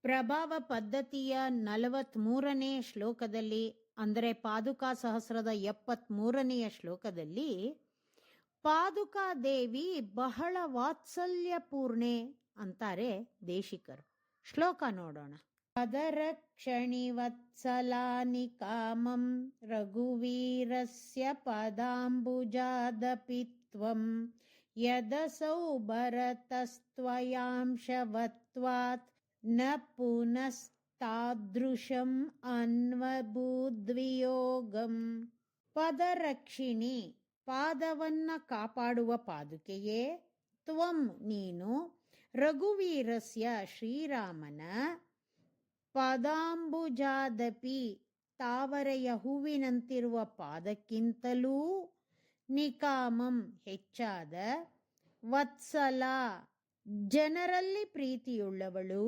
ಪ್ರಭಾವ ಪದ್ಧತಿಯ 43ನೇ ಶ್ಲೋಕದಲ್ಲಿ, ಅಂದರೆ ಪಾದುಕಾ ಸಹಸ್ರದ 73ನೆಯ ಶ್ಲೋಕದಲ್ಲಿ, ಪಾದುಕಾದೇವಿ ಬಹಳ ವಾತ್ಸಲ್ಯಪೂರ್ಣೆ ಅಂತಾರೆ ದೇಶಿಕರು. ಶ್ಲೋಕ ನೋಡೋಣ. ಪದರಕ್ಷಣಿ ವತ್ಸಲಾನಿ ಕಾಮಂ ರಘುವೀರಸ್ಯ ಪದಾಂಬುಜಾದಪಿ ತ್ವಂ ಯದಸೌ ಭರತಸ್ತ್ವಯಾಂಶವತ್ವಾತ್ ನ ಪುನಸ್ತಾದೃಶಂ ಅನ್ವಭೂದ್ವಿಯೋಗಂ. ಪದರಕ್ಷಿಣಿ, ಪಾದವನ್ನ ಕಾಪಾಡುವ ಪಾದುಕೆಯೇ, ತ್ವಂ ನೀನು, ರಘುವೀರಸ್ಯ ಶ್ರೀರಾಮನ, ಪದಾಂಬುಜಾದಪಿ ತಾವರೆಯ ಹೂವಿನಂತಿರುವ ಪಾದಕ್ಕಿಂತಲೂ, ನಿಕಾಮಂ ಹೆಚ್ಚಾದ, ವತ್ಸಲ ಜನರಲ್ಲಿ ಪ್ರೀತಿಯುಳ್ಳವಳು,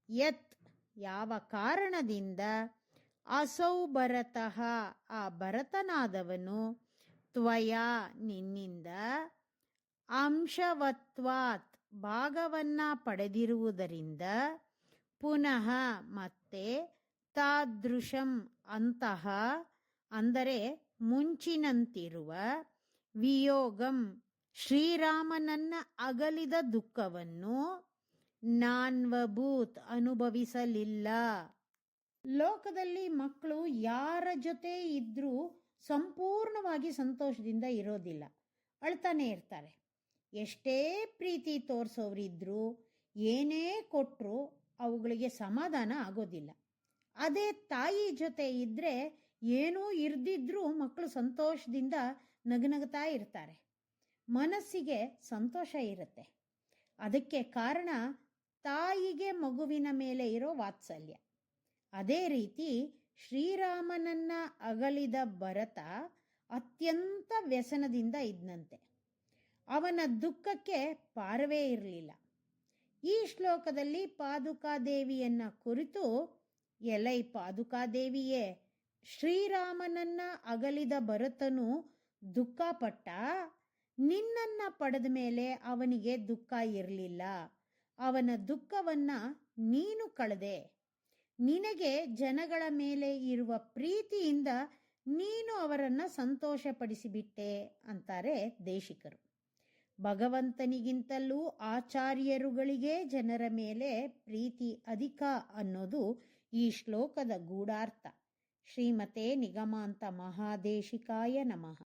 ಯತ್ ಯಾವ ಕಾರಣದಿಂದ, ಅಸೌ ಭರತಃ ಆ ಭರತನಾದವನು, ತ್ವಯಾ ನಿನ್ನಿಂದ, ಅಂಶವತ್ವಾತ್ ಭಾಗವನ್ನ ಪಡೆದಿರುವುದರಿಂದ, ಪುನಃ ಮತ್ತೆ, ತಾದೃಶಂ ಅಂತಹ ಅಂದರೆ ಮುಂಚಿನಂತಿರುವ, ವಿಯೋಗಂ ಶ್ರೀರಾಮನನ್ನ ಅಗಲಿದ ದುಃಖವನ್ನು, ನಾನ್ವಭೂತ್ ಅನುಭವಿಸಲಿಲ್ಲ. ಲೋಕದಲ್ಲಿ ಮಕ್ಕಳು ಯಾರ ಜೊತೆ ಇದ್ರೂ ಸಂಪೂರ್ಣವಾಗಿ ಸಂತೋಷದಿಂದ ಇರೋದಿಲ್ಲ, ಅಳ್ತಾನೆ ಇರ್ತಾರೆ. ಎಷ್ಟೇ ಪ್ರೀತಿ ತೋರಿಸೋರಿದ್ರು, ಏನೇ ಕೊಟ್ಟರು ಅವುಗಳಿಗೆ ಸಮಾಧಾನ ಆಗೋದಿಲ್ಲ. ಅದೇ ತಾಯಿ ಜೊತೆ ಇದ್ರೆ ಏನೂ ಇರ್ದಿದ್ರೂ ಮಕ್ಕಳು ಸಂತೋಷದಿಂದ ನಗನಗ್ತಾ ಇರ್ತಾರೆ, ಮನಸ್ಸಿಗೆ ಸಂತೋಷ ಇರುತ್ತೆ. ಅದಕ್ಕೆ ಕಾರಣ ತಾಯಿಗೆ ಮಗುವಿನ ಮೇಲೆ ಇರೋ ವಾತ್ಸಲ್ಯ. ಅದೇ ರೀತಿ ಶ್ರೀರಾಮನನ್ನ ಅಗಲಿದ ಭರತ ಅತ್ಯಂತ ವ್ಯಸನದಿಂದ ಇದ್ನಂತೆ. ಅವನ ದುಃಖಕ್ಕೆ ಪಾರವೇ ಇರಲಿಲ್ಲ. ಈ ಶ್ಲೋಕದಲ್ಲಿ ಪಾದುಕಾದೇವಿಯನ್ನ ಕುರಿತು, ಎಲೈ ಪಾದುಕಾದೇವಿಯೇ, ಶ್ರೀರಾಮನನ್ನ ಅಗಲಿದ ಭರತನು ದುಃಖಪಟ್ಟ, ನಿನ್ನನ್ನ ಪಡೆದ ಮೇಲೆ ಅವನಿಗೆ ದುಃಖ ಇರಲಿಲ್ಲ. ಅವನ ದುಃಖವನ್ನ ನೀನು ಕಳೆದೆ. ನಿನಗೆ ಜನಗಳ ಮೇಲೆ ಇರುವ ಪ್ರೀತಿಯಿಂದ ನೀನು ಅವರನ್ನ ಸಂತೋಷಪಡಿಸಿಬಿಟ್ಟೆ ಅಂತಾರೆ ದೇಶಿಕರು. ಭಗವಂತನಿಗಿಂತಲೂ ಆಚಾರ್ಯರುಗಳಿಗೆ ಜನರ ಮೇಲೆ ಪ್ರೀತಿ ಅಧಿಕ ಅನ್ನೋದು ಈ ಶ್ಲೋಕದ ಗೂಢಾರ್ಥ. ಶ್ರೀಮತೆ ನಿಗಮಾಂತ ಮಹಾದೇಶಿಕಾಯ ನಮಃ.